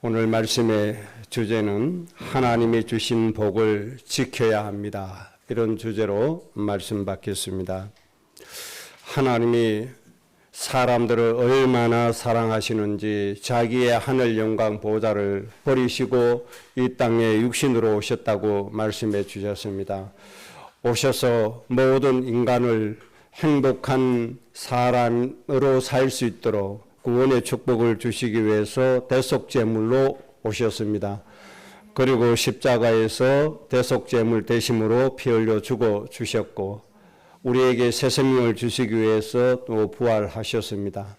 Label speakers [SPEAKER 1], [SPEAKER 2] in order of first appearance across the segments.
[SPEAKER 1] 오늘 말씀의 주제는 하나님이 주신 복을 지켜야 합니다. 이런 주제로 말씀 받겠습니다. 하나님이 사람들을 얼마나 사랑하시는지 자기의 하늘 영광 보좌를 버리시고 이 땅에 육신으로 오셨다고 말씀해 주셨습니다. 오셔서 모든 인간을 행복한 사람으로 살 수 있도록 구원의 축복을 주시기 위해서 대속제물로 오셨습니다. 그리고 십자가에서 대속제물 대심으로 피 흘려 죽어 주셨고 우리에게 새 생명을 주시기 위해서 또 부활하셨습니다.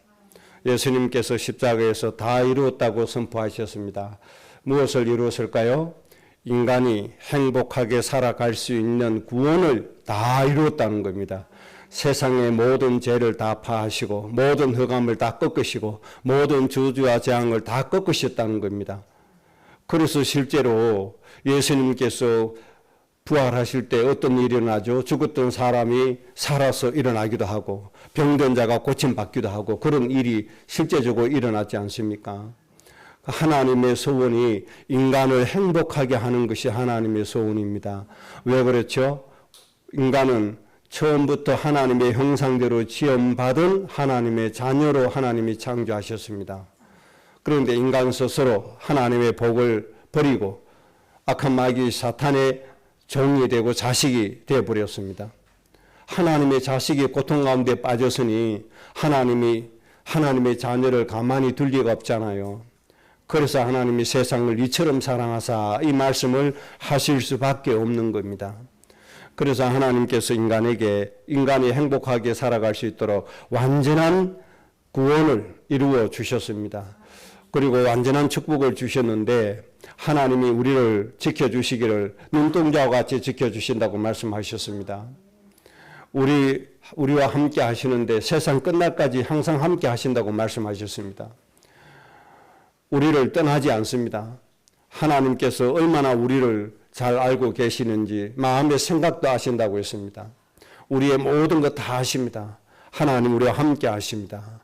[SPEAKER 1] 예수님께서 십자가에서 다 이루었다고 선포하셨습니다. 무엇을 이루었을까요? 인간이 행복하게 살아갈 수 있는 구원을 다 이루었다는 겁니다. 세상의 모든 죄를 다 파하시고 모든 흑암을 다 꺾으시고 모든 저주와 재앙을 다 꺾으셨다는 겁니다. 그래서 실제로 예수님께서 부활하실 때 어떤 일이 일어나죠? 죽었던 사람이 살아서 일어나기도 하고 병든 자가 고침받기도 하고 그런 일이 실제적으로 일어나지 않습니까? 하나님의 소원이 인간을 행복하게 하는 것이 하나님의 소원입니다. 왜 그렇죠? 인간은 처음부터 하나님의 형상대로 지음받은 하나님의 자녀로 하나님이 창조하셨습니다. 그런데 인간 스스로 하나님의 복을 버리고 악한 마귀 사탄의 종이 되고 자식이 되어버렸습니다. 하나님의 자식이 고통 가운데 빠졌으니 하나님의 자녀를 가만히 둘 리가 없잖아요. 그래서 하나님이 세상을 이처럼 사랑하사 이 말씀을 하실 수밖에 없는 겁니다. 그래서 하나님께서 인간이 행복하게 살아갈 수 있도록 완전한 구원을 이루어 주셨습니다. 그리고 완전한 축복을 주셨는데 하나님이 우리를 지켜주시기를 눈동자와 같이 지켜주신다고 말씀하셨습니다. 우리와 함께 하시는데 세상 끝날까지 항상 함께 하신다고 말씀하셨습니다. 우리를 떠나지 않습니다. 하나님께서 얼마나 우리를 잘 알고 계시는지 마음의 생각도 하신다고 했습니다. 우리의 모든 것 다 아십니다. 하나님 우리와 함께 하십니다.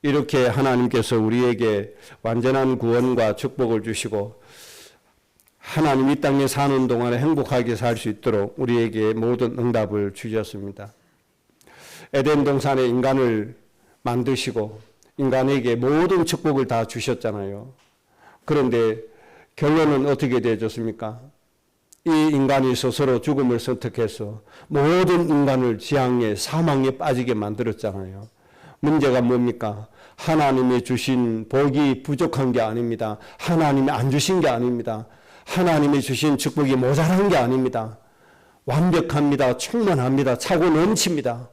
[SPEAKER 1] 이렇게 하나님께서 우리에게 완전한 구원과 축복을 주시고 하나님 이 땅에 사는 동안에 행복하게 살 수 있도록 우리에게 모든 응답을 주셨습니다. 에덴 동산에 인간을 만드시고 인간에게 모든 축복을 다 주셨잖아요. 그런데 결론은 어떻게 되어졌습니까? 이 인간이 스스로 죽음을 선택해서 모든 인간을 지향에 사망에 빠지게 만들었잖아요. 문제가 뭡니까? 하나님이 주신 복이 부족한 게 아닙니다. 하나님이 안 주신 게 아닙니다. 하나님이 주신 축복이 모자란 게 아닙니다. 완벽합니다. 충만합니다. 차고 넘칩니다.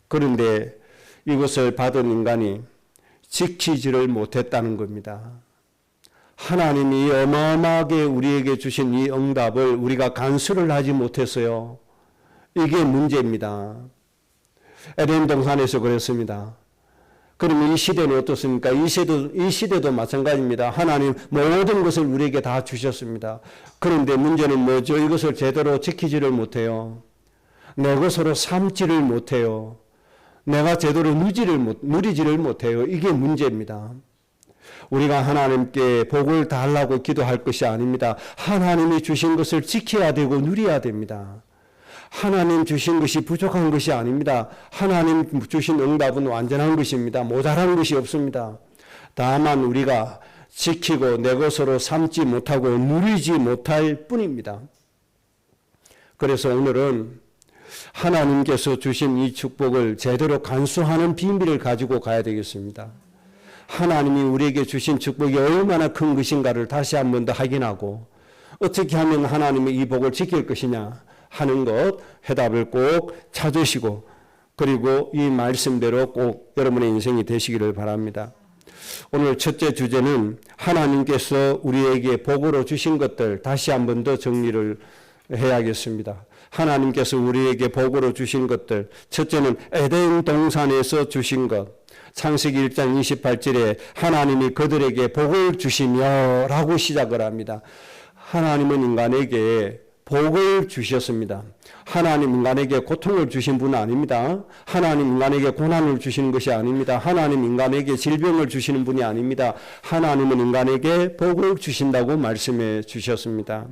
[SPEAKER 1] 그런데 이것을 받은 인간이 지키지를 못했다는 겁니다. 하나님이 어마어마하게 우리에게 주신 이 응답을 우리가 간수를 하지 못했어요. 이게 문제입니다. 에덴 동산에서 그랬습니다. 그럼 이 시대는 어떻습니까? 이 시대도 마찬가지입니다. 하나님 모든 것을 우리에게 다 주셨습니다. 그런데 문제는 뭐죠? 이것을 제대로 지키지를 못해요. 내 것으로 삼지를 못해요. 내가 제대로 누리지를 못해요. 이게 문제입니다. 우리가 하나님께 복을 달라고 기도할 것이 아닙니다. 하나님이 주신 것을 지켜야 되고 누려야 됩니다. 하나님 주신 것이 부족한 것이 아닙니다. 하나님 주신 응답은 완전한 것입니다. 모자란 것이 없습니다. 다만 우리가 지키고 내 것으로 삼지 못하고 누리지 못할 뿐입니다. 그래서 오늘은 하나님께서 주신 이 축복을 제대로 간수하는 비밀을 가지고 가야 되겠습니다. 하나님이 우리에게 주신 축복이 얼마나 큰 것인가를 다시 한 번 더 확인하고 어떻게 하면 하나님의 이 복을 지킬 것이냐 하는 것 해답을 꼭 찾으시고 그리고 이 말씀대로 꼭 여러분의 인생이 되시기를 바랍니다. 오늘 첫째 주제는 하나님께서 우리에게 복으로 주신 것들 다시 한 번 더 정리를 해야겠습니다. 하나님께서 우리에게 복으로 주신 것들 첫째는 에덴 동산에서 주신 것 창세기 1장 28절에 하나님이 그들에게 복을 주시며 라고 시작을 합니다. 하나님은 인간에게 복을 주셨습니다. 하나님 인간에게 고통을 주신 분은 아닙니다. 하나님 인간에게 고난을 주시는 것이 아닙니다. 하나님 인간에게 질병을 주시는 분이 아닙니다. 하나님은 인간에게 복을 주신다고 말씀해 주셨습니다.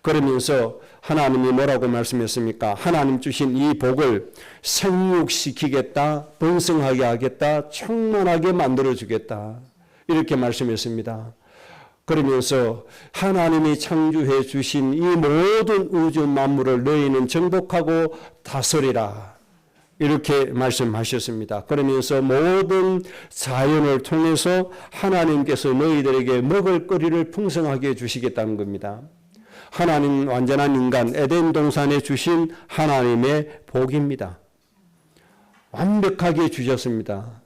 [SPEAKER 1] 그러면서 하나님이 뭐라고 말씀했습니까? 하나님 주신 이 복을 생육시키겠다, 번성하게 하겠다, 충만하게 만들어주겠다, 이렇게 말씀했습니다. 그러면서 하나님이 창조해 주신 이 모든 우주 만물을 너희는 정복하고 다스리라, 이렇게 말씀하셨습니다. 그러면서 모든 자연을 통해서 하나님께서 너희들에게 먹을거리를 풍성하게 주시겠다는 겁니다. 하나님 완전한 인간 에덴 동산에 주신 하나님의 복입니다. 완벽하게 주셨습니다.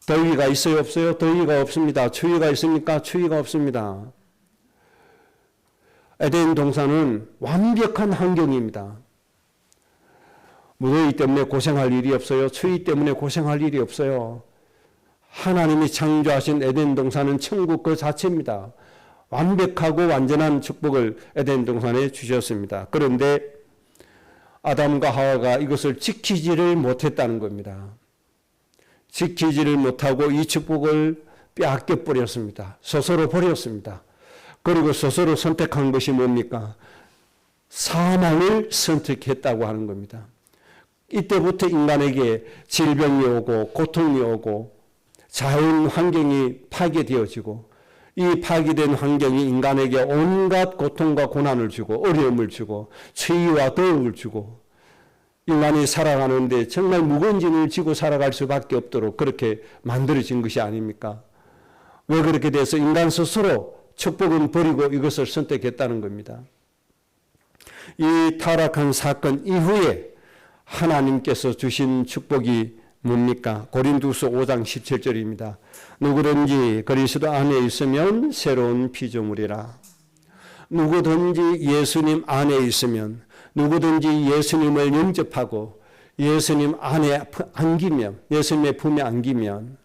[SPEAKER 1] 더위가 있어요, 없어요? 더위가 없습니다. 추위가 있습니까? 추위가 없습니다. 에덴 동산은 완벽한 환경입니다. 무더위 때문에 고생할 일이 없어요. 추위 때문에 고생할 일이 없어요. 하나님이 창조하신 에덴 동산은 천국 그 자체입니다. 완벽하고 완전한 축복을 에덴 동산에 주셨습니다. 그런데 아담과 하와가 이것을 지키지를 못했다는 겁니다. 지키지를 못하고 이 축복을 빼앗겨 버렸습니다. 스스로 버렸습니다. 그리고 스스로 선택한 것이 뭡니까? 사망을 선택했다고 하는 겁니다. 이때부터 인간에게 질병이 오고 고통이 오고 자연 환경이 파괴되어지고, 이 파괴된 환경이 인간에게 온갖 고통과 고난을 주고 어려움을 주고 추위와 더움을 주고, 인간이 살아가는데 정말 무거운 짐을 지고 살아갈 수밖에 없도록 그렇게 만들어진 것이 아닙니까? 왜 그렇게 돼서 인간 스스로 축복은 버리고 이것을 선택했다는 겁니다. 이 타락한 사건 이후에 하나님께서 주신 축복이 뭡니까? 고린도서 5장 17절입니다. 누구든지 그리스도 안에 있으면 새로운 피조물이라. 누구든지 예수님 안에 있으면, 누구든지 예수님을 영접하고 예수님 안에 안기면, 예수님의 품에 안기면,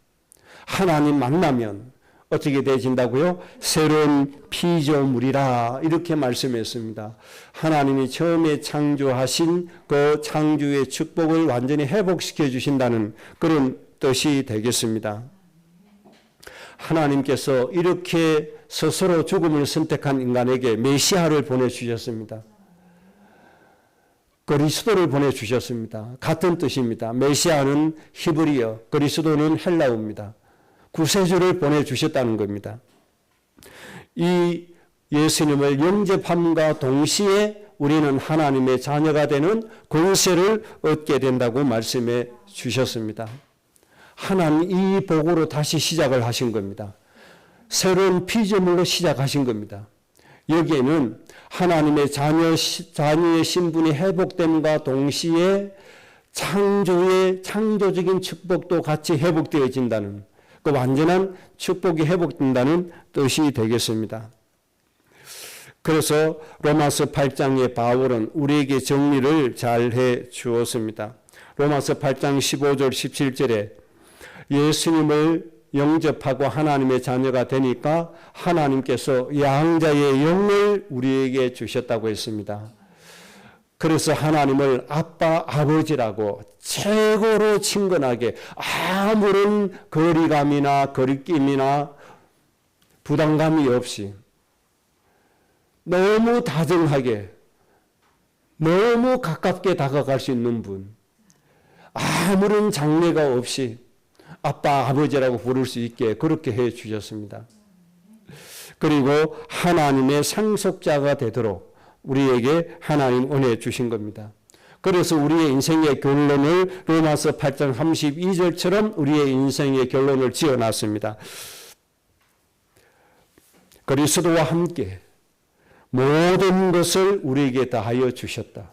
[SPEAKER 1] 하나님 만나면 어떻게 되어진다고요? 새로운 피조물이라, 이렇게 말씀했습니다. 하나님이 처음에 창조하신 그 창조의 축복을 완전히 회복시켜 주신다는 그런 뜻이 되겠습니다. 하나님께서 이렇게 스스로 죽음을 선택한 인간에게 메시아를 보내주셨습니다. 그리스도를 보내주셨습니다. 같은 뜻입니다. 메시아는 히브리어, 그리스도는 헬라어입니다. 구세주를 보내주셨다는 겁니다. 이 예수님을 영접함과 동시에 우리는 하나님의 자녀가 되는 권세를 얻게 된다고 말씀해 주셨습니다. 하나님 이 복으로 다시 시작을 하신 겁니다. 새로운 피조물로 시작하신 겁니다. 여기에는 하나님의 자녀의 신분이 회복됨과 동시에 창조적인 축복도 같이 회복되어진다는, 그 완전한 축복이 회복된다는 뜻이 되겠습니다. 그래서 로마서 8장의 바울은 우리에게 정리를 잘 해 주었습니다. 로마서 8장 15절 17절에 예수님을 영접하고 하나님의 자녀가 되니까 하나님께서 양자의 영을 우리에게 주셨다고 했습니다. 그래서 하나님을 아빠, 아버지라고 최고로 친근하게, 아무런 거리감이나 거리낌이나 부담감이 없이 너무 다정하게, 너무 가깝게 다가갈 수 있는 분, 아무런 장래가 없이 아빠, 아버지라고 부를 수 있게 그렇게 해 주셨습니다. 그리고 하나님의 상속자가 되도록 우리에게 하나님 은혜 주신 겁니다. 그래서 우리의 인생의 결론을 로마서 8장 32절처럼 우리의 인생의 결론을 지어놨습니다. 그리스도와 함께 모든 것을 우리에게 다하여 주셨다.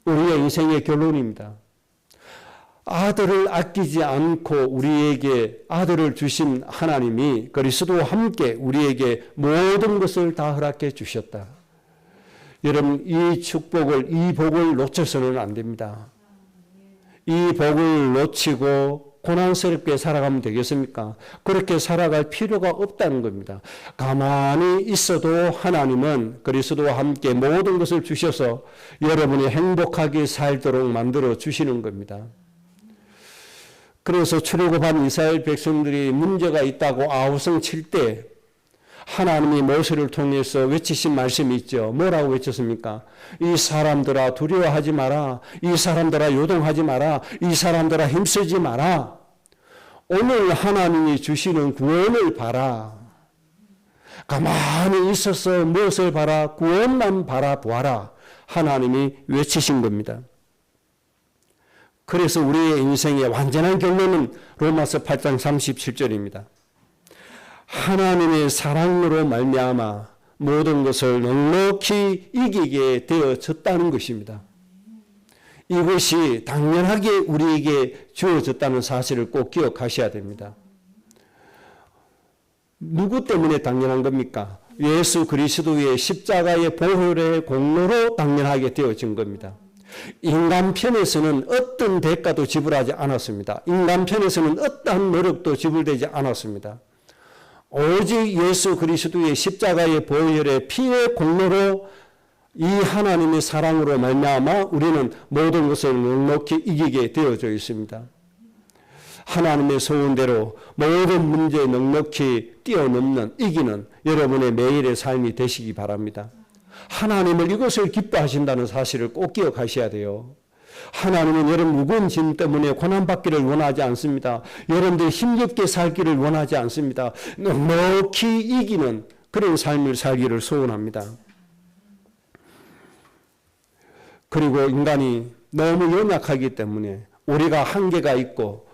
[SPEAKER 1] 우리의 인생의 결론입니다. 아들을 아끼지 않고 우리에게 아들을 주신 하나님이 그리스도와 함께 우리에게 모든 것을 다 허락해 주셨다. 여러분, 이 축복을, 이 복을 놓쳐서는 안 됩니다. 이 복을 놓치고 고난스럽게 살아가면 되겠습니까? 그렇게 살아갈 필요가 없다는 겁니다. 가만히 있어도 하나님은 그리스도와 함께 모든 것을 주셔서 여러분이 행복하게 살도록 만들어 주시는 겁니다. 그래서 출애굽한 이스라엘 백성들이 문제가 있다고 아우성 칠 때 하나님이 모세를 통해서 외치신 말씀이 있죠. 뭐라고 외쳤습니까? 이 사람들아 두려워하지 마라. 이 사람들아 요동하지 마라. 이 사람들아 힘쓰지 마라. 오늘 하나님이 주시는 구원을 봐라. 가만히 있어서 무엇을 봐라? 구원만 바라보아라. 하나님이 외치신 겁니다. 그래서 우리의 인생의 완전한 결론은 로마서 8장 37절입니다. 하나님의 사랑으로 말미암아 모든 것을 넉넉히 이기게 되어졌다는 것입니다. 이것이 당연하게 우리에게 주어졌다는 사실을 꼭 기억하셔야 됩니다. 누구 때문에 당연한 겁니까? 예수 그리스도의 십자가의 보혈의 공로로 당연하게 되어진 겁니다. 인간 편에서는 어떤 대가도 지불하지 않았습니다. 인간 편에서는 어떠한 노력도 지불되지 않았습니다. 오직 예수 그리스도의 십자가의 보혈의 피의 공로로 이 하나님의 사랑으로 말미암아 우리는 모든 것을 넉넉히 이기게 되어져 있습니다. 하나님의 소원대로 모든 문제에 넉넉히 뛰어넘는 이기는 여러분의 매일의 삶이 되시기 바랍니다. 하나님을 이것을 기뻐하신다는 사실을 꼭 기억하셔야 돼요. 하나님은 여러분 무거운 짐 때문에 고난받기를 원하지 않습니다. 여러분들 힘겹게 살기를 원하지 않습니다. 넉넉히 이기는 그런 삶을 살기를 소원합니다. 그리고 인간이 너무 연약하기 때문에 우리가 한계가 있고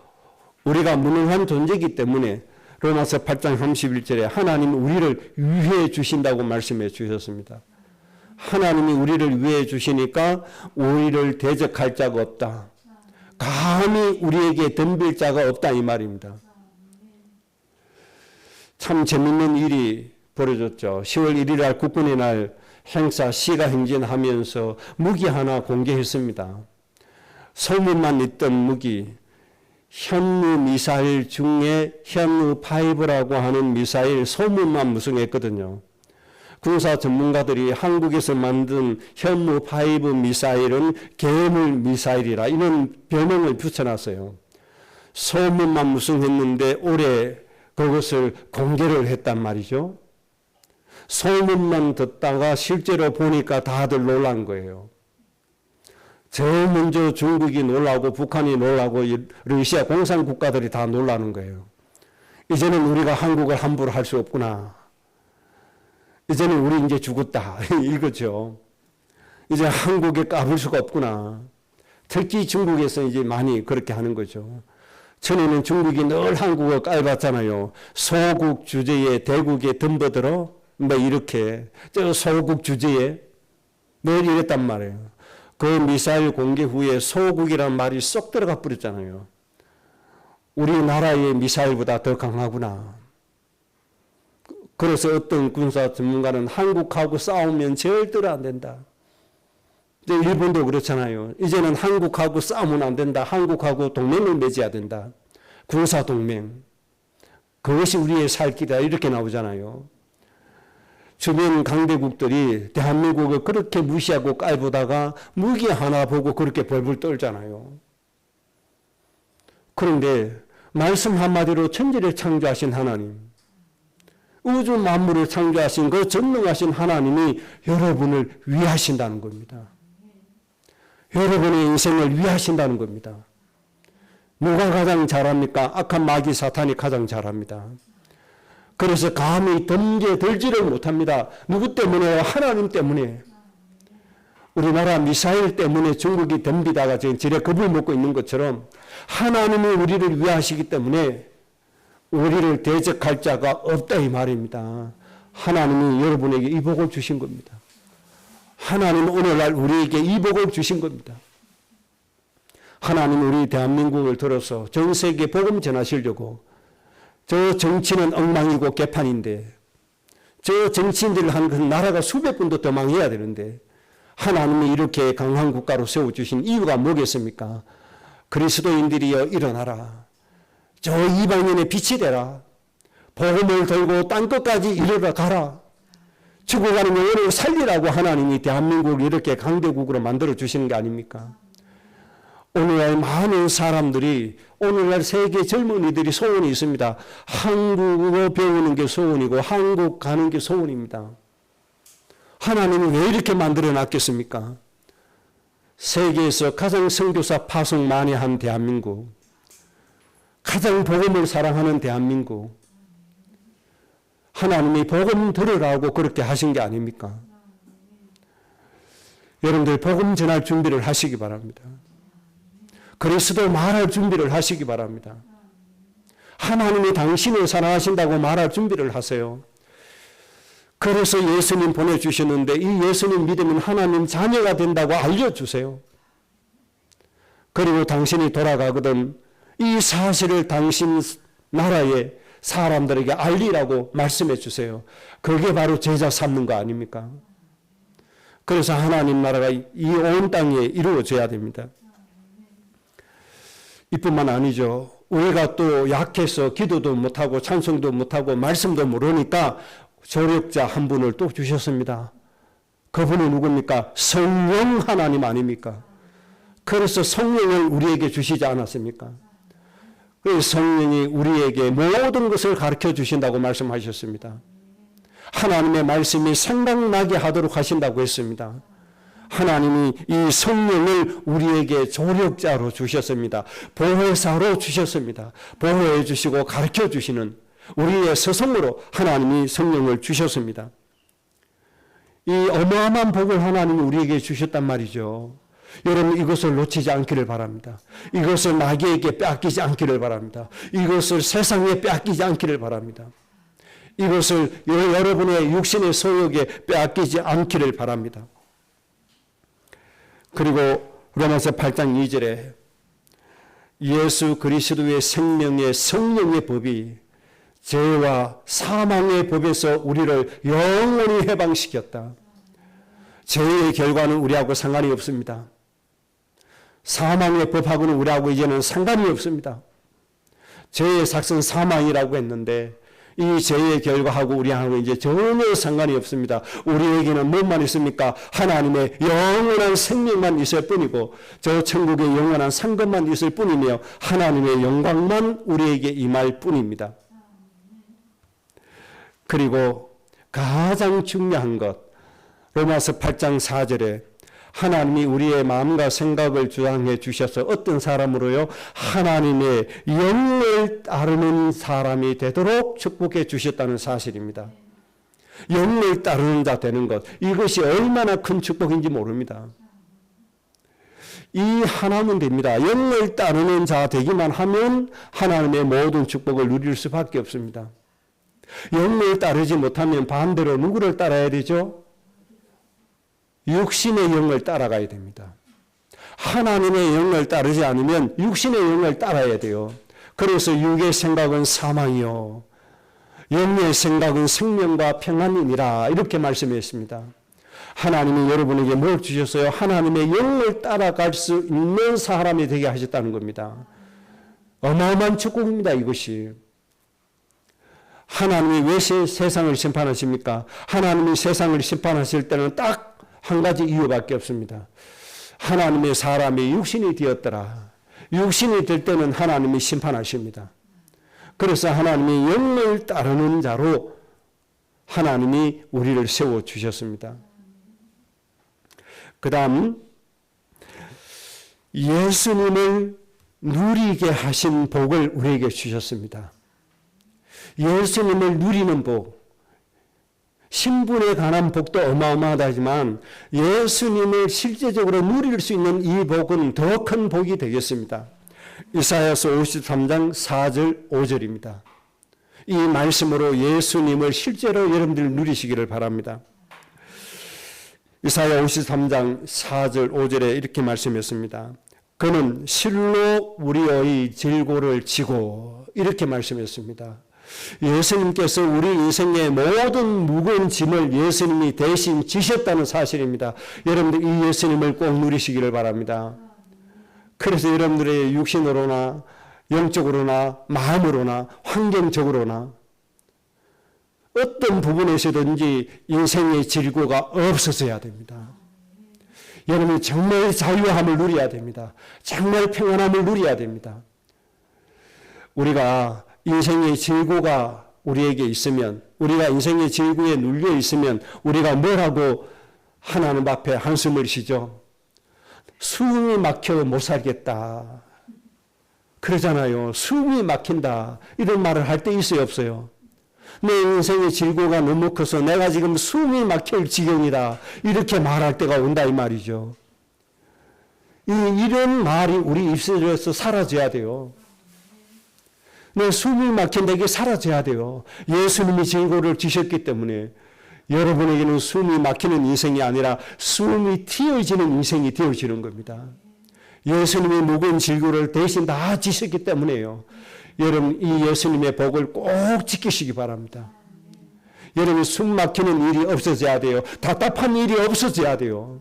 [SPEAKER 1] 우리가 무능한 존재이기 때문에 로마서 8장 31절에 하나님은 우리를 위해 주신다고 말씀해 주셨습니다. 하나님이 우리를 위해 주시니까 우리를 대적할 자가 없다. 감히 우리에게 덤빌 자가 없다 이 말입니다. 참 재밌는 일이 벌어졌죠. 10월 1일 날 국군의 날 행사 시가 행진하면서 무기 하나 공개했습니다. 소문만 있던 무기 현무 미사일 중에 현무 5라고 하는 미사일 소문만 무성했거든요. 군사 전문가들이 한국에서 만든 현무 5 미사일은 괴물 미사일이라 이런 별명을 붙여놨어요. 소문만 무성했는데 올해 그것을 공개를 했단 말이죠. 소문만 듣다가 실제로 보니까 다들 놀란 거예요. 제일 먼저 중국이 놀라고 북한이 놀라고 러시아 공산국가들이 다 놀라는 거예요. 이제는 우리가 한국을 함부로 할 수 없구나. 이제는 우리 이제 죽었다. 이거죠. 이제 한국에 까불 수가 없구나. 특히 중국에서 이제 많이 그렇게 하는 거죠. 전에는 중국이 늘 한국을 깔봤잖아요. 소국 주제에 대국에 덤벼들어 뭐 이렇게 저 소국 주제에 늘 이랬단 말이에요. 그 미사일 공개 후에 소국이란 말이 쏙 들어가 버렸잖아요. 우리나라의 미사일보다 더 강하구나. 그래서 어떤 군사 전문가는 한국하고 싸우면 절대로 안 된다. 일본도 그렇잖아요. 이제는 한국하고 싸우면 안 된다. 한국하고 동맹을 맺어야 된다. 군사 동맹. 그것이 우리의 살 길이다. 이렇게 나오잖아요. 주변 강대국들이 대한민국을 그렇게 무시하고 깔보다가 무기 하나 보고 그렇게 벌벌 떨잖아요. 그런데 말씀 한마디로 천지를 창조하신 하나님, 우주 만물을 창조하신 그 전능하신 하나님이 여러분을 위하신다는 겁니다. 여러분의 인생을 위하신다는 겁니다. 누가 가장 잘합니까? 악한 마귀 사탄이 가장 잘합니다. 그래서 감히 덤벼들지를 못합니다. 누구 때문에요? 하나님 때문에. 우리나라 미사일 때문에 중국이 덤비다가 지금 지레 겁을 먹고 있는 것처럼 하나님이 우리를 위하시기 때문에 우리를 대적할 자가 없다 이 말입니다. 하나님이 여러분에게 이 복을 주신 겁니다. 하나님은 오늘날 우리에게 이 복을 주신 겁니다. 하나님은 우리 대한민국을 들어서 전 세계에 복음 전하시려고 저 정치는 엉망이고 개판인데 저 정치인들 한 그 나라가 수백 군도 더 망해야 되는데 하나님이 이렇게 강한 국가로 세워주신 이유가 뭐겠습니까? 그리스도인들이여 일어나라. 저 이방인의 빛이 되라. 복음을 들고 땅끝까지 이르러 가라. 죽어가는 영혼을 살리라고 하나님이 대한민국을 이렇게 강대국으로 만들어 주시는 게 아닙니까? 오늘날 많은 사람들이, 오늘날 세계 젊은이들이 소원이 있습니다. 한국어 배우는 게 소원이고 한국 가는 게 소원입니다. 하나님이 왜 이렇게 만들어 놨겠습니까? 세계에서 가장 선교사 파송 많이 한 대한민국, 가장 복음을 사랑하는 대한민국, 하나님이 복음 들으라고 그렇게 하신 게 아닙니까? 여러분들 복음 전할 준비를 하시기 바랍니다. 그리스도 말할 준비를 하시기 바랍니다. 하나님이 당신을 사랑하신다고 말할 준비를 하세요. 그래서 예수님 보내주셨는데 이 예수님 믿으면 하나님 자녀가 된다고 알려주세요. 그리고 당신이 돌아가거든 이 사실을 당신 나라에 사람들에게 알리라고 말씀해 주세요. 그게 바로 제자 삼는 거 아닙니까? 그래서 하나님 나라가 이 온 땅에 이루어져야 됩니다. 이뿐만 아니죠. 우리가 또 약해서 기도도 못하고 찬송도 못하고 말씀도 모르니까 조력자 한 분을 또 주셨습니다. 그분은 누굽니까? 성령 하나님 아닙니까? 그래서 성령을 우리에게 주시지 않았습니까? 그 성령이 우리에게 모든 것을 가르쳐 주신다고 말씀하셨습니다. 하나님의 말씀이 생각나게 하도록 하신다고 했습니다. 하나님이 이 성령을 우리에게 조력자로 주셨습니다. 보혜사로 주셨습니다. 보호해 주시고 가르쳐 주시는 우리의 스승으로 하나님이 성령을 주셨습니다. 이 어마어마한 복을 하나님이 우리에게 주셨단 말이죠. 여러분 이것을 놓치지 않기를 바랍니다. 이것을 마귀에게 빼앗기지 않기를 바랍니다. 이것을 세상에 빼앗기지 않기를 바랍니다. 이것을 여러분의 육신의 소욕에 빼앗기지 않기를 바랍니다. 그리고 로마서 8장 2절에 예수 그리스도의 생명의 성령의 법이 죄와 사망의 법에서 우리를 영원히 해방시켰다. 죄의 결과는 우리하고 상관이 없습니다. 사망의 법하고는 우리하고 이제는 상관이 없습니다. 죄의 삭은 사망이라고 했는데 이 죄의 결과하고 우리하고 이제 전혀 상관이 없습니다. 우리에게는 뭐만 있습니까? 하나님의 영원한 생명만 있을 뿐이고 저 천국의 영원한 상급만 있을 뿐이며 하나님의 영광만 우리에게 임할 뿐입니다. 그리고 가장 중요한 것 로마서 8장 4절에 하나님이 우리의 마음과 생각을 주장해 주셔서 어떤 사람으로요? 하나님의 영을 따르는 사람이 되도록 축복해 주셨다는 사실입니다. 영을 따르는 자 되는 것, 이것이 얼마나 큰 축복인지 모릅니다. 이 하나면 됩니다. 영을 따르는 자 되기만 하면 하나님의 모든 축복을 누릴 수밖에 없습니다. 영을 따르지 못하면 반대로 누구를 따라야 되죠? 육신의 영을 따라가야 됩니다. 하나님의 영을 따르지 않으면 육신의 영을 따라야 돼요. 그래서 육의 생각은 사망이요 영의 생각은 생명과 평안이니라 이렇게 말씀했습니다. 하나님이 여러분에게 뭘 주셨어요? 하나님의 영을 따라갈 수 있는 사람이 되게 하셨다는 겁니다. 어마어마한 축복입니다. 이것이. 하나님이 왜 세상을 심판하십니까? 하나님이 세상을 심판하실 때는 딱 한 가지 이유밖에 없습니다. 하나님의 사람이 육신이 되었더라. 육신이 될 때는 하나님이 심판하십니다. 그래서 하나님이 영을 따르는 자로 하나님이 우리를 세워주셨습니다. 그 다음 예수님을 누리게 하신 복을 우리에게 주셨습니다. 예수님을 누리는 복, 신분에 관한 복도 어마어마하지만 예수님을 실제적으로 누릴 수 있는 이 복은 더 큰 복이 되겠습니다. 이사야서 53장 4절 5절입니다. 이 말씀으로 예수님을 실제로 여러분들 누리시기를 바랍니다. 이사야 53장 4절 5절에 이렇게 말씀했습니다. 그는 실로 우리의 질고를 지고 이렇게 말씀했습니다. 예수님께서 우리 인생의 모든 무거운 짐을 예수님이 대신 지셨다는 사실입니다. 여러분들 이 예수님을 꼭 누리시기를 바랍니다. 그래서 여러분들의 육신으로나 영적으로나 마음으로나 환경적으로나 어떤 부분에서든지 인생의 질고가 없어져야 됩니다. 여러분 정말 자유함을 누려야 됩니다. 정말 평안함을 누려야 됩니다. 우리가 인생의 질고가 우리에게 있으면, 우리가 인생의 질고에 눌려 있으면 우리가 뭘 하고 하나님 앞에 한숨을 쉬죠? 숨이 막혀 못 살겠다 그러잖아요. 숨이 막힌다 이런 말을 할 때 있어요, 없어요? 내 인생의 질고가 너무 커서 내가 지금 숨이 막힐 지경이다 이렇게 말할 때가 온다 이 말이죠. 이런 말이 우리 입술에서 사라져야 돼요. 내 숨이 막힌다 이게 사라져야 돼요. 예수님이 질고를 주셨기 때문에 여러분에게는 숨이 막히는 인생이 아니라 숨이 튀어지는 인생이 되어지는 겁니다. 예수님이 무거운 질고를 대신 다 지셨기 때문에요. 여러분 이 예수님의 복을 꼭 지키시기 바랍니다. 여러분 숨 막히는 일이 없어져야 돼요. 답답한 일이 없어져야 돼요.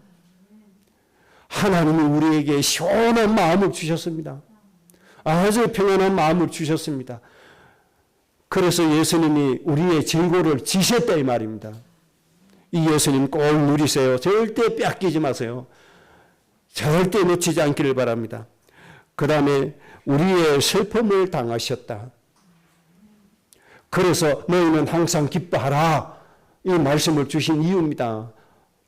[SPEAKER 1] 하나님이 우리에게 시원한 마음을 주셨습니다. 아주 평안한 마음을 주셨습니다. 그래서 예수님이 우리의 질고를 지셨다 이 말입니다. 이 예수님 꼭 누리세요. 절대 뺏기지 마세요. 절대 놓치지 않기를 바랍니다. 그 다음에 우리의 슬픔을 당하셨다. 그래서 너희는 항상 기뻐하라. 이 말씀을 주신 이유입니다.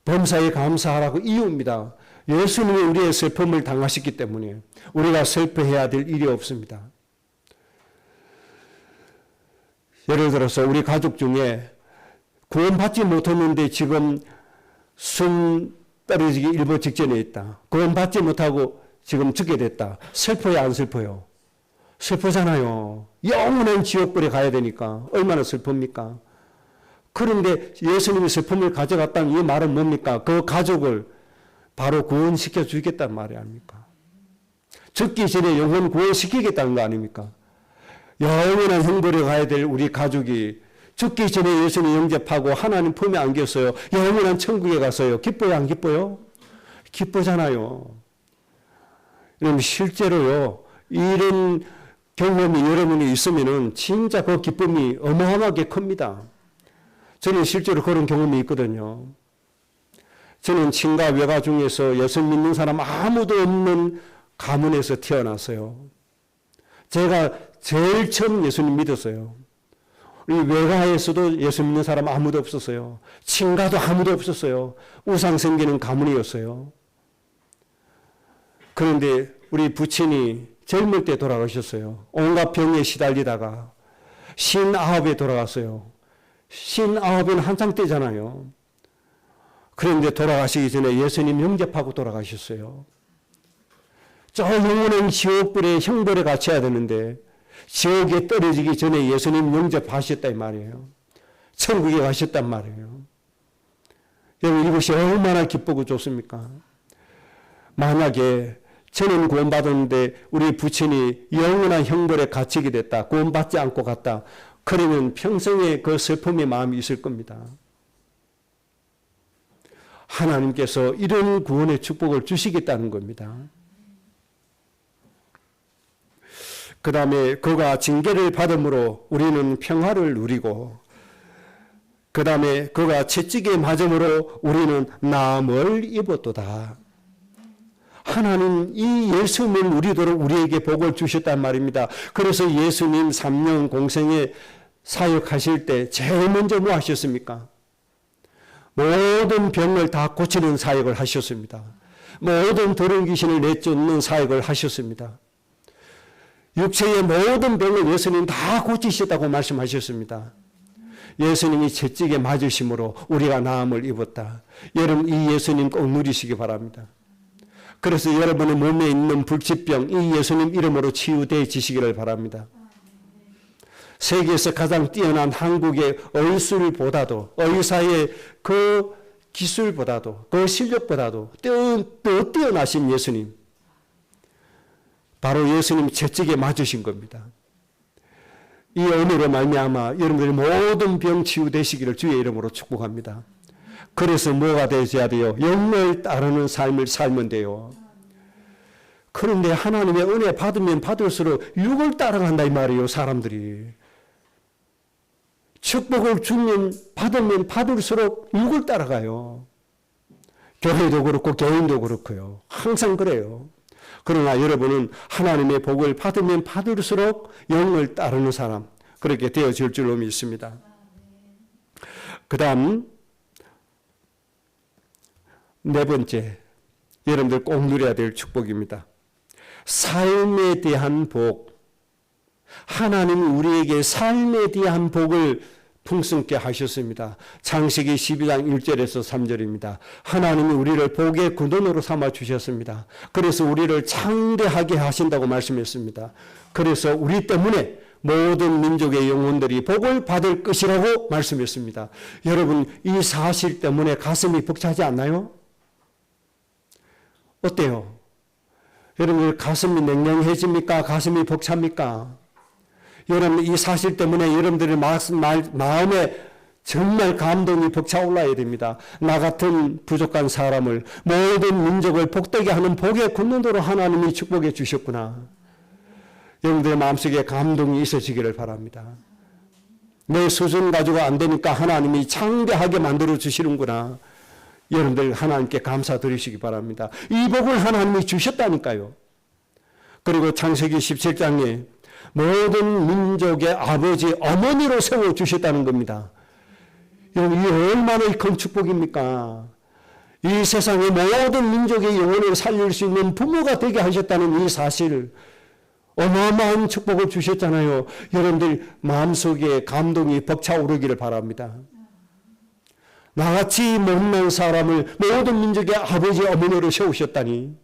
[SPEAKER 1] 범사에 감사하라고 이유입니다. 예수님이 우리의 슬픔을 당하셨기 때문에 우리가 슬퍼해야 될 일이 없습니다. 예를 들어서 우리 가족 중에 구원받지 못했는데 지금 숨 떨어지기 일보 직전에 있다. 구원받지 못하고 지금 죽게 됐다. 슬퍼요, 안 슬퍼요? 슬프잖아요. 영원한 지옥불에 가야 되니까 얼마나 슬픕니까? 그런데 예수님이 슬픔을 가져갔다는 이 말은 뭡니까? 그 가족을 바로 구원시켜 주겠다는 말이 아닙니까? 죽기 전에 영혼 구원시키겠다는 거 아닙니까? 영원한 형벌에 가야 될 우리 가족이 죽기 전에 예수님 영접하고 하나님 품에 안겼어요. 영원한 천국에 갔어요. 기뻐요, 안 기뻐요? 기쁘잖아요. 그럼 실제로요, 이런 경험이 여러분이 있으면은 진짜 그 기쁨이 어마어마하게 큽니다. 저는 실제로 그런 경험이 있거든요. 저는 친가 외가 중에서 예수 믿는 사람 아무도 없는 가문에서 태어났어요. 제가 제일 처음 예수님 믿었어요. 우리 외가에서도 예수 믿는 사람 아무도 없었어요. 친가도 아무도 없었어요. 우상 섬기는 가문이었어요. 그런데 우리 부친이 젊을 때 돌아가셨어요. 온갖 병에 시달리다가 59에 돌아갔어요. 59은 한창 때잖아요. 그런데 돌아가시기 전에 예수님 영접하고 돌아가셨어요. 저 영원한 지옥불에 형벌에 갇혀야 되는데 지옥에 떨어지기 전에 예수님 영접하셨다 이 말이에요. 천국에 가셨단 말이에요. 여러분 이것이 얼마나 기쁘고 좋습니까? 만약에 저는 구원받았는데 우리 부친이 영원한 형벌에 갇히게 됐다. 구원받지 않고 갔다. 그러면 평생에 그 슬픔의 마음이 있을 겁니다. 하나님께서 이런 구원의 축복을 주시겠다는 겁니다. 그 다음에 그가 징계를 받음으로 우리는 평화를 누리고 그 다음에 그가 채찍에 맞음으로 우리는 나음을 입었도다. 하나님 이 예수님을 누리도록 우리에게 복을 주셨단 말입니다. 그래서 예수님 3년 공생에 사역하실 때 제일 먼저 뭐 하셨습니까? 모든 병을 다 고치는 사역을 하셨습니다. 모든 더러운 귀신을 내쫓는 사역을 하셨습니다. 육체의 모든 병을 예수님 다 고치셨다고 말씀하셨습니다. 예수님이 채찍에 맞으심으로 우리가 나음을 입었다. 여러분 이 예수님 꼭 누리시기 바랍니다. 그래서 여러분의 몸에 있는 불치병 이 예수님 이름으로 치유되어지시기를 바랍니다. 세계에서 가장 뛰어난 한국의 의술보다도 의사의 그 기술보다도 그 실력보다도 더 뛰어나신 예수님 바로 예수님 채찍에 맞으신 겁니다. 이 은혜로 말미암아 여러분들이 모든 병 치유되시기를 주의 이름으로 축복합니다. 그래서 뭐가 되어야 돼요? 영을 따르는 삶을 살면 돼요. 그런데 하나님의 은혜 받으면 받을수록 육을 따라간다 이 말이에요. 사람들이. 축복을 주면 받으면 받을수록 육을 따라가요. 교회도 그렇고 개인도 그렇고요. 항상 그래요. 그러나 여러분은 하나님의 복을 받으면 받을수록 영을 따르는 사람, 그렇게 되어질 줄로 믿습니다. 그 다음 네 번째, 여러분들 꼭 누려야 될 축복입니다. 삶에 대한 복. 하나님이 우리에게 삶에 대한 복을 풍성케 하셨습니다. 창세기 12장 1절에서 3절입니다. 하나님이 우리를 복의 근원으로 삼아 주셨습니다. 그래서 우리를 창대하게 하신다고 말씀했습니다. 그래서 우리 때문에 모든 민족의 영혼들이 복을 받을 것이라고 말씀했습니다. 여러분, 이 사실 때문에 가슴이 벅차지 않나요? 어때요? 여러분, 가슴이 냉랭해집니까? 가슴이 벅찹니까? 여러분, 이 사실 때문에 여러분들의 마음에 정말 감동이 벅차올라야 됩니다. 나 같은 부족한 사람을, 모든 민족을 복되게 하는 복의 근원으로 하나님이 축복해 주셨구나. 여러분들의 마음속에 감동이 있어지기를 바랍니다. 내 수준 가지고 안 되니까 하나님이 창대하게 만들어 주시는구나. 여러분들 하나님께 감사드리시기 바랍니다. 이 복을 하나님이 주셨다니까요. 그리고 창세기 17장에 모든 민족의 아버지, 어머니로 세워주셨다는 겁니다. 여러분, 이게 얼마나 큰 축복입니까? 이 세상의 모든 민족의 영혼을 살릴 수 있는 부모가 되게 하셨다는 이 사실, 어마어마한 축복을 주셨잖아요. 여러분들 마음속에 감동이 벅차오르기를 바랍니다. 나같이 못난 사람을 모든 민족의 아버지, 어머니로 세우셨다니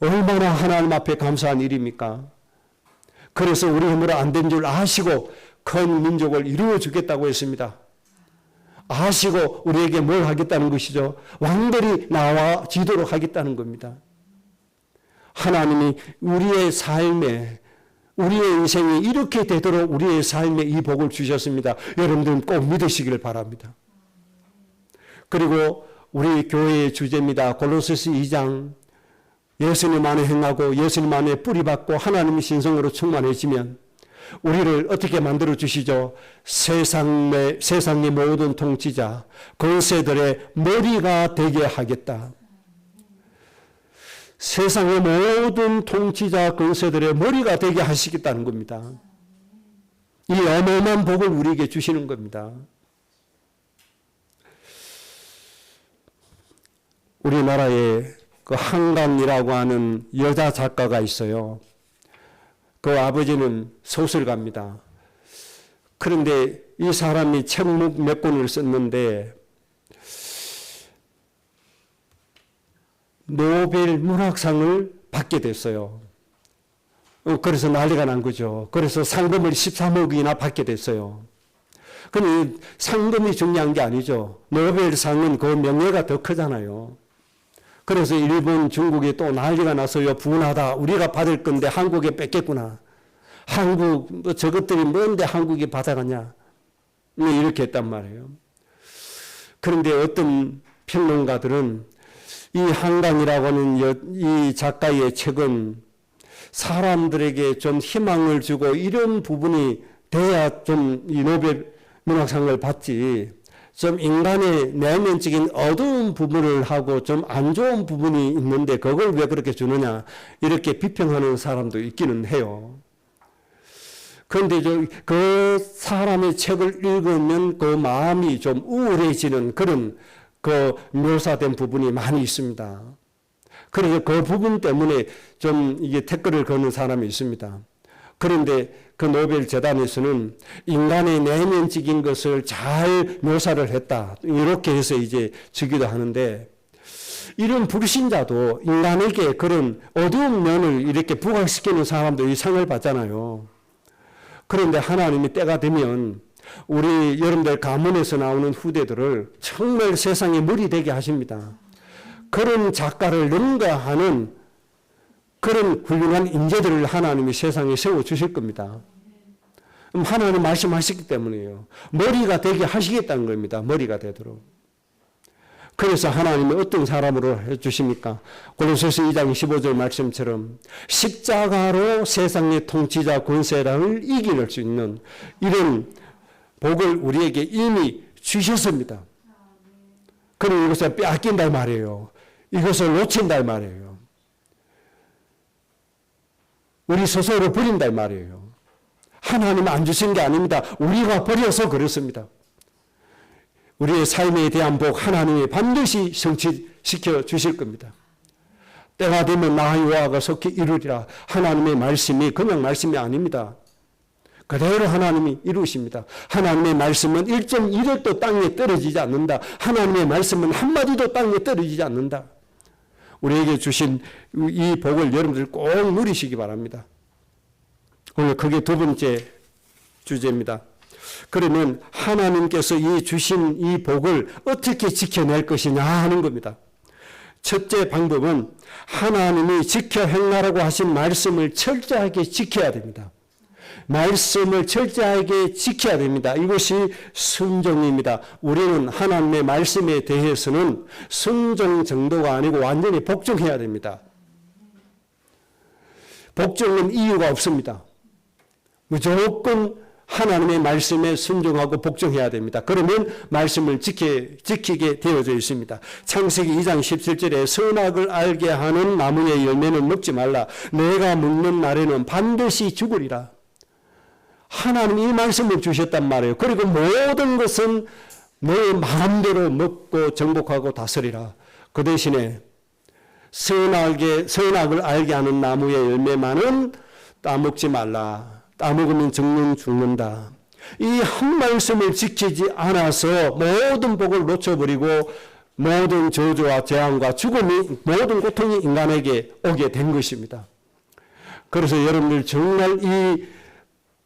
[SPEAKER 1] 얼마나 하나님 앞에 감사한 일입니까? 그래서 우리 힘으로 안 된 줄 아시고 큰 민족을 이루어 주겠다고 했습니다. 아시고 우리에게 뭘 하겠다는 것이죠? 왕들이 나와지도록 하겠다는 겁니다. 하나님이 우리의 삶에, 우리의 인생이 이렇게 되도록 우리의 삶에 이 복을 주셨습니다. 여러분들은 꼭 믿으시길 바랍니다. 그리고 우리 교회의 주제입니다. 골로새서 2장, 예수님 안에 행하고 예수님 안에 뿌리박고 하나님의 신성으로 충만해지면 우리를 어떻게 만들어 주시죠? 세상의 모든 통치자, 권세들의 머리가 되게 하겠다. 세상의 모든 통치자, 권세들의 머리가 되게 하시겠다는 겁니다. 이 어마어마한 복을 우리에게 주시는 겁니다. 우리나라에 그 한강이라고 하는 여자 작가가 있어요. 그 아버지는 소설가입니다. 그런데 이 사람이 책 몇 권을 썼는데 노벨 문학상을 받게 됐어요. 그래서 난리가 난 거죠. 그래서 상금을 13억이나 받게 됐어요. 근데 상금이 중요한 게 아니죠. 노벨상은 그 명예가 더 크잖아요. 그래서 일본, 중국이 또 난리가 나서요. 분하다. 우리가 받을 건데 한국에 뺏겠구나. 한국, 저것들이 뭔데 한국이 받아가냐. 이렇게 했단 말이에요. 그런데 어떤 평론가들은 이 한강이라고 하는 이 작가의 책은 사람들에게 좀 희망을 주고 이런 부분이 돼야 좀 이 노벨 문학상을 받지, 좀 인간의 내면적인 어두운 부분을 하고 좀 안 좋은 부분이 있는데 그걸 왜 그렇게 주느냐, 이렇게 비평하는 사람도 있기는 해요. 그런데 그 사람의 책을 읽으면 그 마음이 좀 우울해지는 그런 그 묘사된 부분이 많이 있습니다. 그래서 그 부분 때문에 좀 이게 댓글을 거는 사람이 있습니다. 그런데 그 노벨 재단에서는 인간의 내면적인 것을 잘 묘사를 했다, 이렇게 해서 이제 주기도 하는데, 이런 불신자도 인간에게 그런 어두운 면을 이렇게 부각시키는 사람도 이 상을 받잖아요. 그런데 하나님이 때가 되면 우리 여러분들 가문에서 나오는 후대들을 정말 세상에 물이 되게 하십니다. 그런 작가를 능가하는 그런 훌륭한 인재들을 하나님이 세상에 세워주실 겁니다. 하나님 말씀하셨기 때문이에요. 머리가 되게 하시겠다는 겁니다. 머리가 되도록. 그래서 하나님이 어떤 사람으로 해주십니까? 골로새서 2장 15절 말씀처럼 십자가로 세상의 통치자 권세랑을 이길 수 있는 이런 복을 우리에게 이미 주셨습니다. 그럼 이것을 빼앗긴다 말이에요. 이것을 놓친다 말이에요. 우리 스스로 버린다 말이에요. 하나님은 안 주신 게 아닙니다. 우리가 버려서 그렇습니다. 우리의 삶에 대한 복 하나님이 반드시 성취시켜 주실 겁니다. 때가 되면 나 여호와가 속히 이루리라. 하나님의 말씀이 그냥 말씀이 아닙니다. 그대로 하나님이 이루십니다. 하나님의 말씀은 1.1획도 땅에 떨어지지 않는다. 하나님의 말씀은 한마디도 땅에 떨어지지 않는다. 우리에게 주신 이 복을 여러분들 꼭 누리시기 바랍니다. 오늘 그게 두 번째 주제입니다. 그러면 하나님께서 이 주신 이 복을 어떻게 지켜낼 것이냐 하는 겁니다. 첫째 방법은 하나님이 지켜 행하라고 하신 말씀을 철저하게 지켜야 됩니다. 말씀을 철저하게 지켜야 됩니다. 이것이 순종입니다. 우리는 하나님의 말씀에 대해서는 순종 정도가 아니고 완전히 복종해야 됩니다. 복종은 이유가 없습니다. 무조건 하나님의 말씀에 순종하고 복종해야 됩니다. 그러면 말씀을 지키게 되어져 있습니다. 창세기 2장 17절에 선악을 알게 하는 나무의 열매는 먹지 말라. 내가 먹는 날에는 반드시 죽으리라. 하나님이 이 말씀을 주셨단 말이에요. 그리고 모든 것은 내 마음대로 먹고 정복하고 다스리라. 그 대신에 선악을 알게 하는 나무의 열매만은 따먹지 말라. 따먹으면 죽는다. 이 한 말씀을 지키지 않아서 모든 복을 놓쳐버리고 모든 저주와 재앙과 죽음이 모든 고통이 인간에게 오게 된 것입니다. 그래서 여러분들 정말 이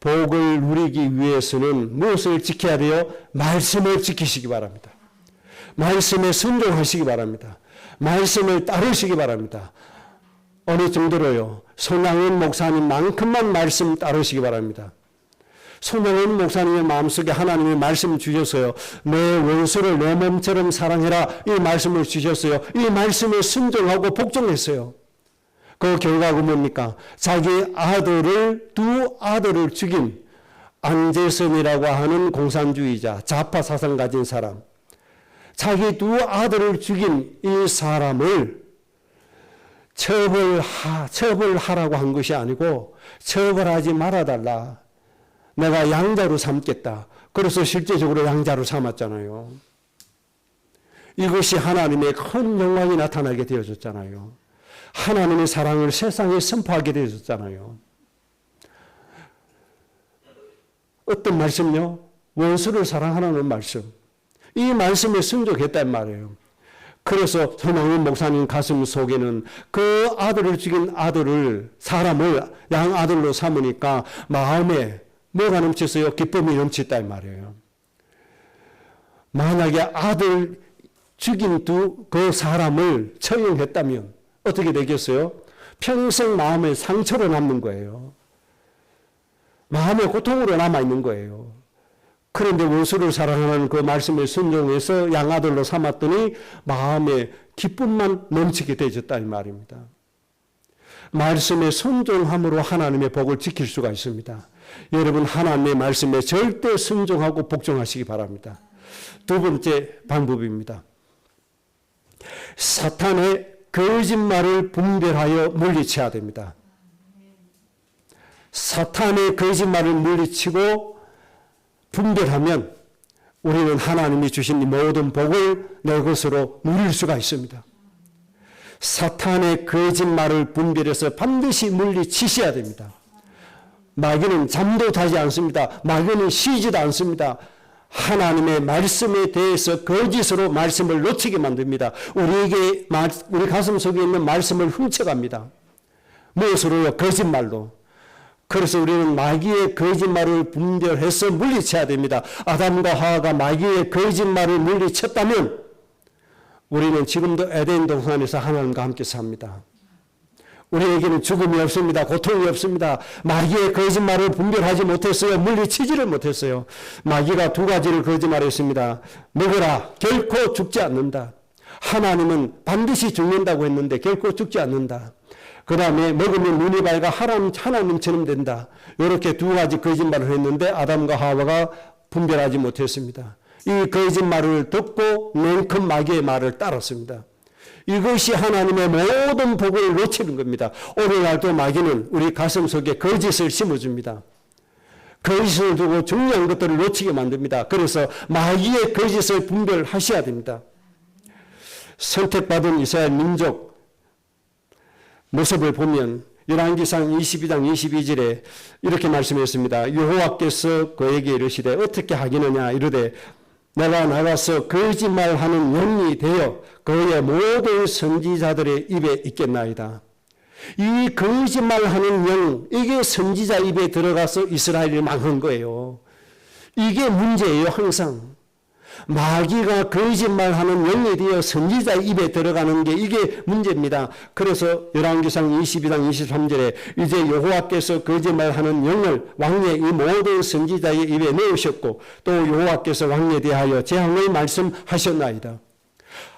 [SPEAKER 1] 복을 누리기 위해서는 무엇을 지켜야 돼요? 말씀을 지키시기 바랍니다. 말씀에 순종하시기 바랍니다. 말씀을 따르시기 바랍니다. 어느 정도로요? 손양은 목사님만큼만 말씀 따르시기 바랍니다. 손양은 목사님의 마음속에 하나님의 말씀 주셨어요. 내 원수를 내 몸처럼 사랑해라. 이 말씀을 주셨어요. 이 말씀에 순종하고 복종했어요. 그 결과가 뭡니까? 자기 두 아들을 죽인 안재선이라고 하는 공산주의자, 좌파 사상 가진 사람, 자기 두 아들을 죽인 이 사람을 처벌하라고 한 것이 아니고 처벌하지 말아달라. 내가 양자로 삼겠다. 그래서 실제적으로 양자로 삼았잖아요. 이것이 하나님의 큰 영광이 나타나게 되어졌잖아요. 하나님의 사랑을 세상에 선포하게 되어졌잖아요. 어떤 말씀요? 원수를 사랑하라는 말씀. 이 말씀에 순종했단 말이에요. 그래서 손양은 목사님 가슴 속에는 그 아들을 죽인 사람을 양아들로 삼으니까 마음에 뭐가 넘쳤어요? 기쁨이 넘쳤단 말이에요. 만약에 아들 죽인 그 사람을 처형했다면 어떻게 되겠어요? 평생 마음에 상처로 남는 거예요. 마음의 고통으로 남아있는 거예요. 그런데 원수를 사랑하는 그 말씀에 순종해서 양아들로 삼았더니 마음에 기쁨만 넘치게 되어졌다 이 말입니다. 말씀에 순종함으로 하나님의 복을 지킬 수가 있습니다. 여러분 하나님의 말씀에 절대 순종하고 복종하시기 바랍니다. 두 번째 방법입니다. 사탄의 거짓말을 분별하여 물리쳐야 됩니다. 사탄의 거짓말을 물리치고 분별하면 우리는 하나님이 주신 이 모든 복을 내 것으로 누릴 수가 있습니다. 사탄의 거짓말을 분별해서 반드시 물리치셔야 됩니다. 마귀는 잠도 자지 않습니다. 마귀는 쉬지도 않습니다. 하나님의 말씀에 대해서 거짓으로 말씀을 놓치게 만듭니다. 우리 가슴 속에 있는 말씀을 훔쳐갑니다. 무엇으로요? 거짓말로. 그래서 우리는 마귀의 거짓말을 분별해서 물리쳐야 됩니다. 아담과 하와가 마귀의 거짓말을 물리쳤다면 우리는 지금도 에덴 동산에서 하나님과 함께 삽니다. 우리에게는 죽음이 없습니다. 고통이 없습니다. 마귀의 거짓말을 분별하지 못했어요. 물리치지를 못했어요. 마귀가 두 가지를 거짓말했습니다. 먹어라. 결코 죽지 않는다. 하나님은 반드시 죽는다고 했는데 결코 죽지 않는다. 그 다음에 먹으면 눈이 밝아 하나님처럼 된다. 이렇게 두 가지 거짓말을 했는데 아담과 하와가 분별하지 못했습니다. 이 거짓말을 듣고 냉큼 마귀의 말을 따랐습니다. 이것이 하나님의 모든 복을 놓치는 겁니다. 오늘날도 마귀는 우리 가슴 속에 거짓을 심어줍니다. 거짓을 두고 중요한 것들을 놓치게 만듭니다. 그래서 마귀의 거짓을 분별하셔야 됩니다. 선택받은 이스라엘 민족 모습을 보면 열왕기상 22장 22절에 이렇게 말씀했습니다. 여호와께서 그에게 이르시되 어떻게 하기느냐 이르되 내가 나가서 거짓말하는 영이 되어 그의 모든 선지자들의 입에 있겠나이다. 이 거짓말하는 영, 이게 선지자 입에 들어가서 이스라엘을 망한 거예요. 이게 문제예요. 항상 마귀가 거짓말하는 영이 되어 선지자 입에 들어가는 게 이게 문제입니다. 그래서 열왕기상 22장 23절에 이제 여호와께서 거짓말하는 영을 왕의 이 모든 선지자의 입에 넣으셨고 또 여호와께서 왕에 대하여 재앙을 말씀하셨나이다.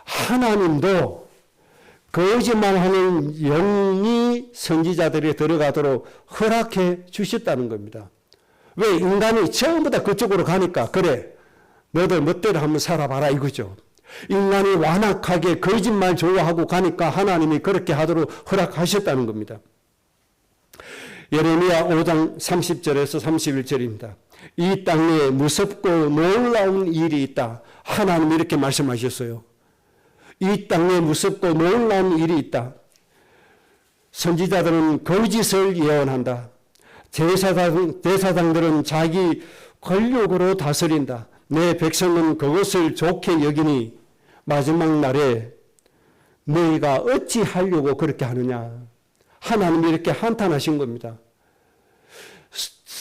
[SPEAKER 1] 하나님도 거짓말하는 영이 선지자들에 들어가도록 허락해 주셨다는 겁니다. 왜? 인간이 처음부터 그쪽으로 가니까 그래 너들 멋대로 한번 살아봐라 이거죠. 인간이 완악하게 거짓말 좋아하고 가니까 하나님이 그렇게 하도록 허락하셨다는 겁니다. 예레미야 5장 30절에서 31절입니다. 이 땅에 무섭고 놀라운 일이 있다. 하나님이 이렇게 말씀하셨어요. 이 땅에 무섭고 놀라운 일이 있다. 선지자들은 거짓을 예언한다. 제사장들은 자기 권력으로 다스린다. 내 백성은 그것을 좋게 여기니 마지막 날에 너희가 어찌 하려고 그렇게 하느냐. 하나님이 이렇게 한탄하신 겁니다.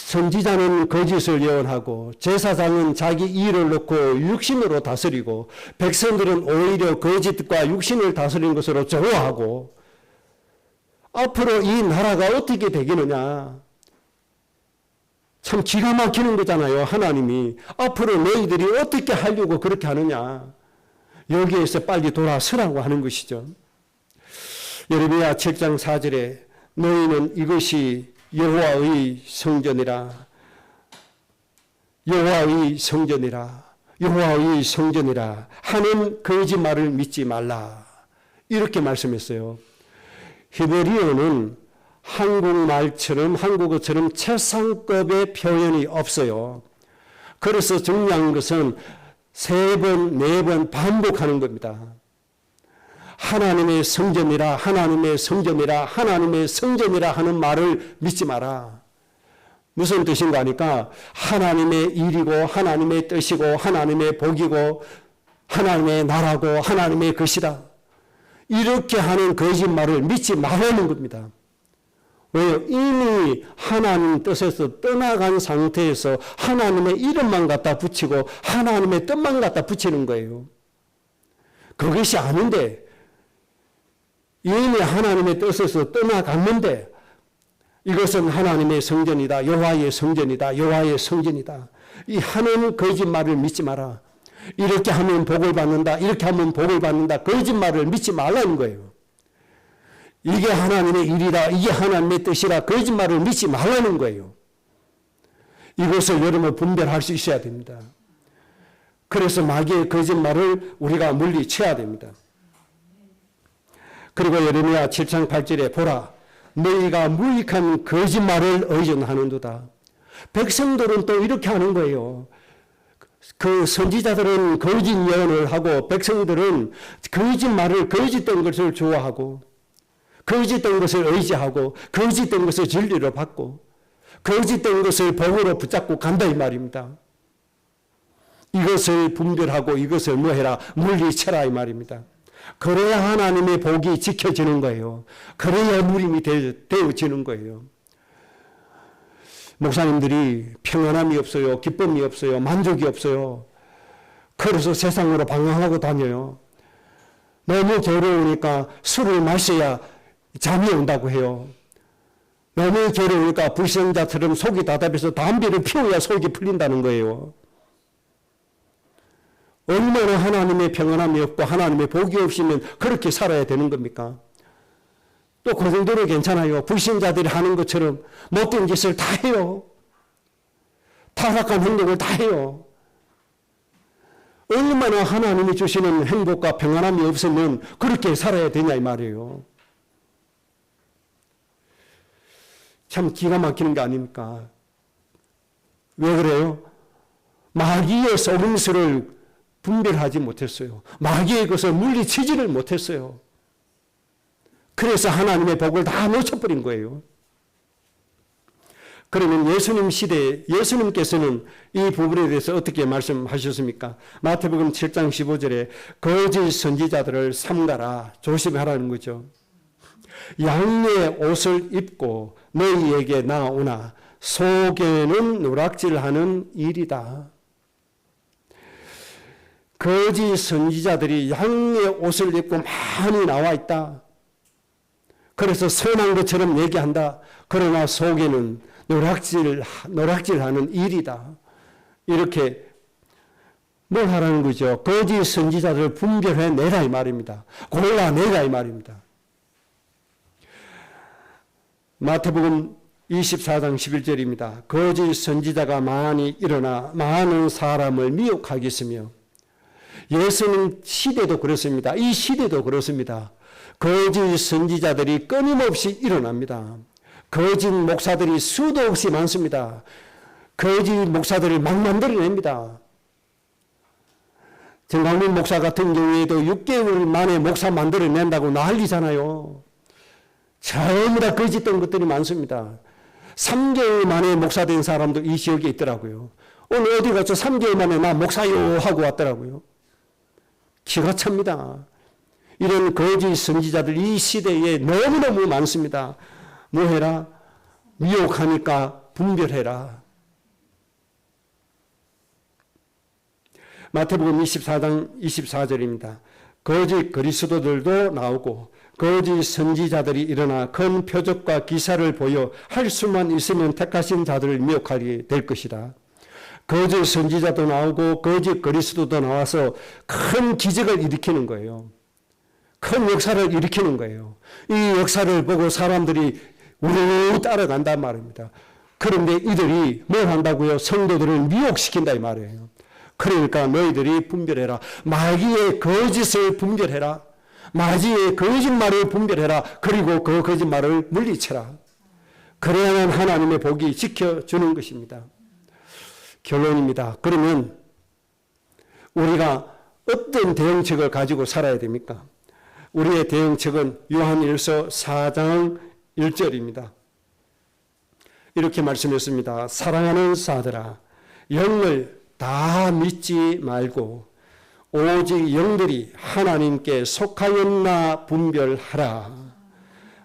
[SPEAKER 1] 선지자는 거짓을 예언하고 제사장은 자기 일을 놓고 육신으로 다스리고 백성들은 오히려 거짓과 육신을 다스리는 것으로 좋아하고 앞으로 이 나라가 어떻게 되겠느냐. 참 기가 막히는 거잖아요. 하나님이 앞으로 너희들이 어떻게 하려고 그렇게 하느냐. 여기에서 빨리 돌아서라고 하는 것이죠. 예레미야 7장 4절에 너희는 이것이 여호와의 성전이라 여호와의 성전이라 여호와의 성전이라 하는 거짓말을 믿지 말라. 이렇게 말씀했어요. 히브리어는 한국어처럼 최상급의 표현이 없어요. 그래서 중요한 것은 3번, 4번 반복하는 겁니다. 하나님의 성전이라 하나님의 성전이라 하나님의 성전이라 하는 말을 믿지 마라. 무슨 뜻인가 하니까 하나님의 일이고 하나님의 뜻이고 하나님의 복이고 하나님의 나라고 하나님의 것이다. 이렇게 하는 거짓말을 믿지 말라는 겁니다. 왜요? 이미 하나님 뜻에서 떠나간 상태에서 하나님의 이름만 갖다 붙이고 하나님의 뜻만 갖다 붙이는 거예요. 그것이 아닌데 이미 하나님의 뜻에서 떠나갔는데 이것은 하나님의 성전이다. 여호와의 성전이다. 여호와의 성전이다. 이 하는 거짓말을 믿지 마라. 이렇게 하면 복을 받는다. 이렇게 하면 복을 받는다. 거짓말을 믿지 말라는 거예요. 이게 하나님의 일이다. 이게 하나님의 뜻이라 거짓말을 믿지 말라는 거예요. 이것을 여러분 분별할 수 있어야 됩니다. 그래서 마귀의 거짓말을 우리가 물리쳐야 됩니다. 그리고 예레미야 7장 8절에 보라 너희가 무익한 거짓말을 의존하는도다. 백성들은 또 이렇게 하는 거예요. 그 선지자들은 거짓 예언을 하고 백성들은 거짓말을 거짓된 것을 좋아하고 거짓된 것을 의지하고 거짓된 것을 진리로 받고 거짓된 것을 복으로 붙잡고 간다 이 말입니다. 이것을 분별하고 이것을 뭐해라 물리쳐라 이 말입니다. 그래야 하나님의 복이 지켜지는 거예요. 그래야 무림이 되어지는 거예요. 목사님들이 평안함이 없어요. 기쁨이 없어요. 만족이 없어요. 그래서 세상으로 방황하고 다녀요. 너무 괴로우니까 술을 마셔야 잠이 온다고 해요. 너무 괴로우니까 불신자처럼 속이 답답해서 담배를 피워야 속이 풀린다는 거예요. 얼마나 하나님의 평안함이 없고 하나님의 복이 없으면 그렇게 살아야 되는 겁니까? 또 그 정도로 괜찮아요. 불신자들이 하는 것처럼 못된 짓을 다 해요. 타락한 행동을 다 해요. 얼마나 하나님이 주시는 행복과 평안함이 없으면 그렇게 살아야 되냐 이 말이에요. 참 기가 막히는 게 아닙니까? 왜 그래요? 마귀의 속임수를 분별하지 못했어요. 마귀의 것을 물리치지를 못했어요. 그래서 하나님의 복을 다 놓쳐버린 거예요. 그러면 예수님 시대에 예수님께서는 이 부분에 대해서 어떻게 말씀하셨습니까? 마태복음 7장 15절에 거짓 선지자들을 삼가라, 조심하라는 거죠. 양의 옷을 입고 너희에게 나오나 속에는 누락질하는 일이다. 거짓 선지자들이 양의 옷을 입고 많이 나와 있다. 그래서 선한 것처럼 얘기한다. 그러나 속에는 노락질하는 일이다. 이렇게 뭘 하라는 거죠? 거짓 선지자들을 분별해내라 이 말입니다. 골라내라 이 말입니다. 마태복음 24장 11절입니다. 거짓 선지자가 많이 일어나 많은 사람을 미혹하겠으며, 예수님 시대도 그렇습니다. 이 시대도 그렇습니다. 거짓 선지자들이 끊임없이 일어납니다. 거짓 목사들이 수도 없이 많습니다. 거짓 목사들을 막 만들어냅니다. 정강민 목사 같은 경우에도 6개월 만에 목사 만들어낸다고 난리잖아요. 전부 다 거짓된 것들이 많습니다. 3개월 만에 목사 된 사람도 이 지역에 있더라고요. 오늘 어디 가서 3개월 만에 나 목사요 하고 왔더라고요. 기가 찹니다. 이런 거짓 선지자들 이 시대에 너무너무 많습니다. 뭐 해라? 미혹하니까 분별해라. 마태복음 24장 24절입니다. 거짓 그리스도들도 나오고 거짓 선지자들이 일어나 큰 표적과 기사를 보여 할 수만 있으면 택하신 자들을 미혹하게 될 것이다. 거짓 선지자도 나오고 거짓 그리스도도 나와서 큰 기적을 일으키는 거예요. 큰 역사를 일으키는 거예요. 이 역사를 보고 사람들이 우르르 따라간단 말입니다. 그런데 이들이 뭘 한다고요? 성도들을 미혹시킨다 이 말이에요. 그러니까 너희들이 분별해라. 마귀의 거짓을 분별해라. 마귀의 거짓말을 분별해라. 그리고 그 거짓말을 물리쳐라. 그래야만 하나님의 복이 지켜주는 것입니다. 결론입니다. 그러면 우리가 어떤 대응책을 가지고 살아야 됩니까? 우리의 대응책은 요한일서 4장 1절입니다. 이렇게 말씀했습니다. 사랑하는 사들아, 영을 다 믿지 말고 오직 영들이 하나님께 속하였나 분별하라.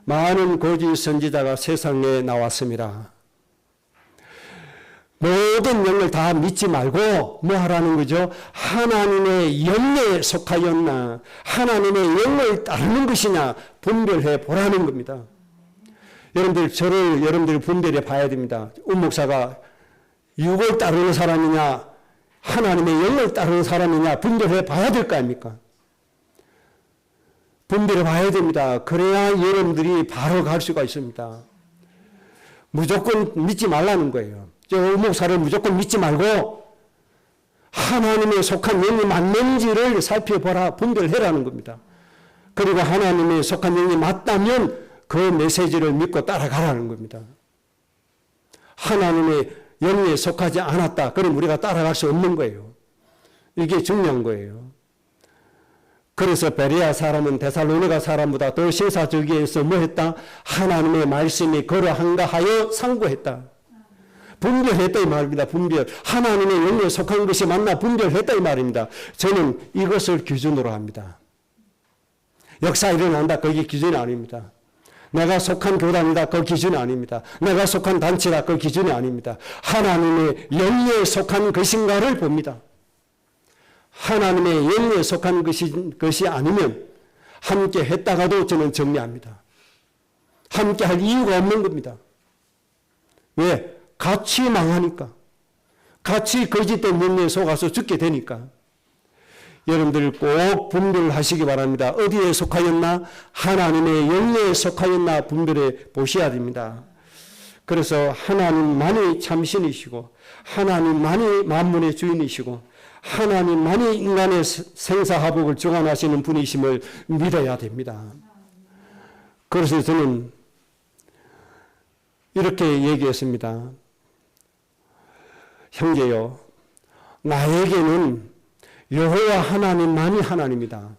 [SPEAKER 1] 많은 거짓 선지자가 세상에 나왔습니다. 모든 영을 다 믿지 말고 뭐 하라는 거죠? 하나님의 영에 속하였나, 하나님의 영을 따르는 것이냐 분별해 보라는 겁니다. 여러분들 분별해 봐야 됩니다. 목사가 육을 따르는 사람이냐 하나님의 영을 따르는 사람이냐 분별해 봐야 될 거 아닙니까? 분별해 봐야 됩니다. 그래야 여러분들이 바로 갈 수가 있습니다. 무조건 믿지 말라는 거예요. 저 목사를 무조건 믿지 말고 하나님에 속한 영이 맞는지를 살펴보라, 분별해라는 겁니다. 그리고 하나님에 속한 영이 맞다면 그 메시지를 믿고 따라가라는 겁니다. 하나님의 영에 속하지 않았다. 그럼 우리가 따라갈 수 없는 거예요. 이게 중요한 거예요. 그래서 베레아 사람은 데살로니가 사람보다 더 신사적이어서 뭐 했다? 하나님의 말씀이 그러한가 하여 상고했다. 분별했다 이 말입니다. 분별. 하나님의 영에 속한 것이 맞나 분별했다 이 말입니다. 저는 이것을 기준으로 합니다. 역사 일어난다. 그게 기준이 아닙니다. 내가 속한 교단이다. 그 기준이 아닙니다. 내가 속한 단체다. 그 기준이 아닙니다. 하나님의 영에 속한 것인가를 봅니다. 하나님의 영에 속한 것이 아니면 함께 했다가도 저는 정리합니다. 함께 할 이유가 없는 겁니다. 왜? 같이 망하니까. 같이 거짓된 영에 속아서 죽게 되니까. 여러분들 꼭 분별하시기 바랍니다. 어디에 속하였나? 하나님의 영에 속하였나 분별해 보셔야 됩니다. 그래서 하나님만이 참신이시고 하나님만이 만물의 주인이시고 하나님만이 인간의 생사화복을 주관하시는 분이심을 믿어야 됩니다. 그래서 저는 이렇게 얘기했습니다. 형제요, 나에게는 여호와 하나님만이 하나님이다.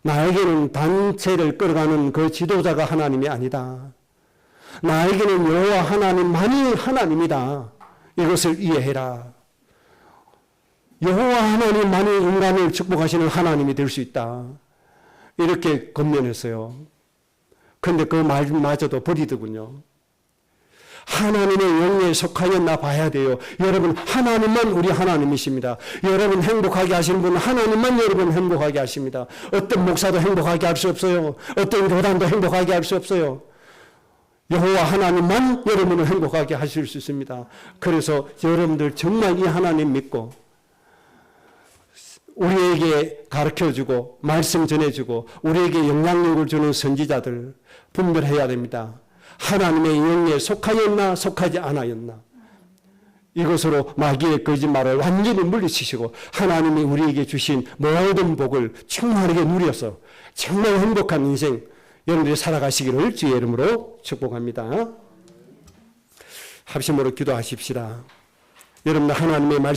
[SPEAKER 1] 나에게는 단체를 끌어가는 그 지도자가 하나님이 아니다. 나에게는 여호와 하나님만이 하나님이다. 이것을 이해해라. 여호와 하나님만이 인간을 축복하시는 하나님이 될 수 있다. 이렇게 권면했어요. 그런데 그 말마저도 버리더군요. 하나님의 영에 속하였나 봐야 돼요. 여러분, 하나님만 우리 하나님이십니다. 여러분 행복하게 하시는 분은 하나님만 여러분 행복하게 하십니다. 어떤 목사도 행복하게 할 수 없어요. 어떤 교단도 행복하게 할 수 없어요. 여호와 하나님만 여러분을 행복하게 하실 수 있습니다. 그래서 여러분들 정말 이 하나님 믿고 우리에게 가르쳐주고 말씀 전해주고 우리에게 영향력을 주는 선지자들 분별해야 됩니다. 하나님의 영에 속하였나 속하지 않았나. 이것으로 마귀의 거짓말을 완전히 물리치시고 하나님이 우리에게 주신 모든 복을 충만하게 누려서 정말 행복한 인생 여러분들이 살아가시기를 주의 이름으로 축복합니다. 합심으로 기도하십시다. 여러분, 하나님의 말씀